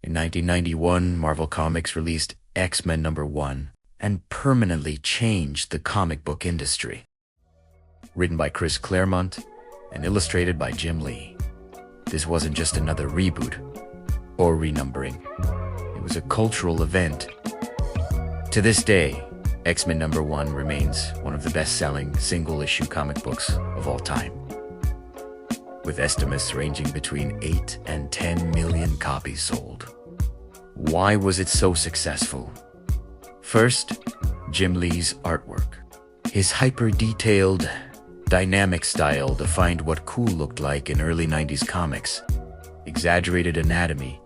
In 1991, Marvel Comics released X-Men #1 and permanently changed the comic book industry. Written by Chris Claremont and illustrated by Jim Lee, this wasn't just another reboot or renumbering. It was a cultural event. To this day, X-Men #1 remains one of the best-selling single-issue comic books of all time, with estimates ranging between 8 and 10 million copies sold. Why was it so successful? First, Jim Lee's artwork. His hyper-detailed, dynamic style defined what cool looked like in early 90s comics. Exaggerated anatomy,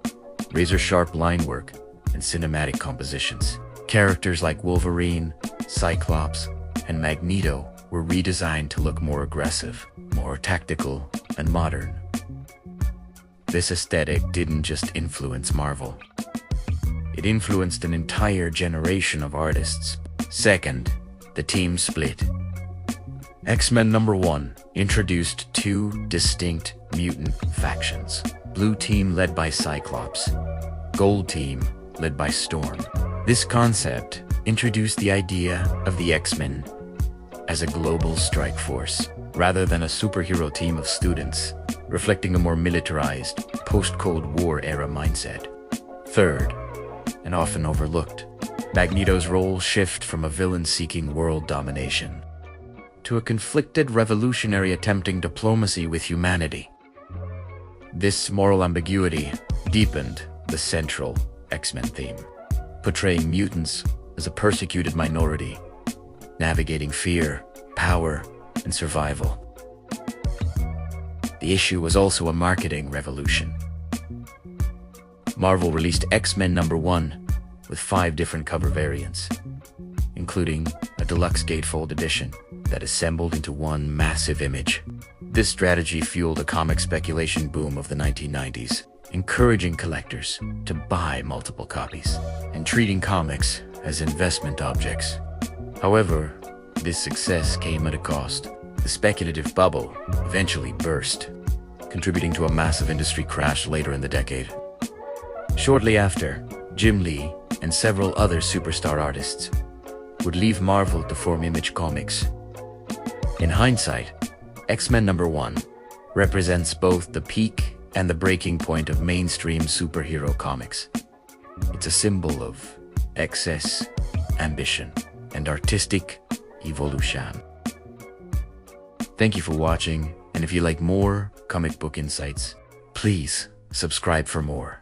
razor-sharp line work, and cinematic compositions. Characters like Wolverine, Cyclops, and Magneto were redesigned to look more aggressive, more tactical, and modern. This aesthetic didn't just influence Marvel. It influenced an entire generation of artists. Second, the team split. X-Men #1 introduced two distinct mutant factions. Blue Team led by Cyclops, Gold Team led by Storm. This concept introduced the idea of the X-Men as a global strike force, rather than a superhero team of students, reflecting a more militarized, post-Cold War era mindset. Third, and often overlooked, Magneto's role shift from a villain seeking world domination to a conflicted revolutionary attempting diplomacy with humanity. This moral ambiguity deepened the central X-Men theme, portraying mutants as a persecuted minority, navigating fear, power, and survival. The issue was also a marketing revolution. Marvel released X-Men #1 with 5 different cover variants, including a deluxe gatefold edition that assembled into one massive image. This strategy fueled a comic speculation boom of the 1990s, encouraging collectors to buy multiple copies and treating comics as investment objects. However, this success came at a cost. The speculative bubble eventually burst, contributing to a massive industry crash later in the decade. Shortly after, Jim Lee and several other superstar artists would leave Marvel to form Image Comics. In hindsight, X-Men #1 represents both the peak and the breaking point of mainstream superhero comics. It's a symbol of excess, ambition, and artistic evolution. Thank you for watching, and if you like more comic book insights, please subscribe for more.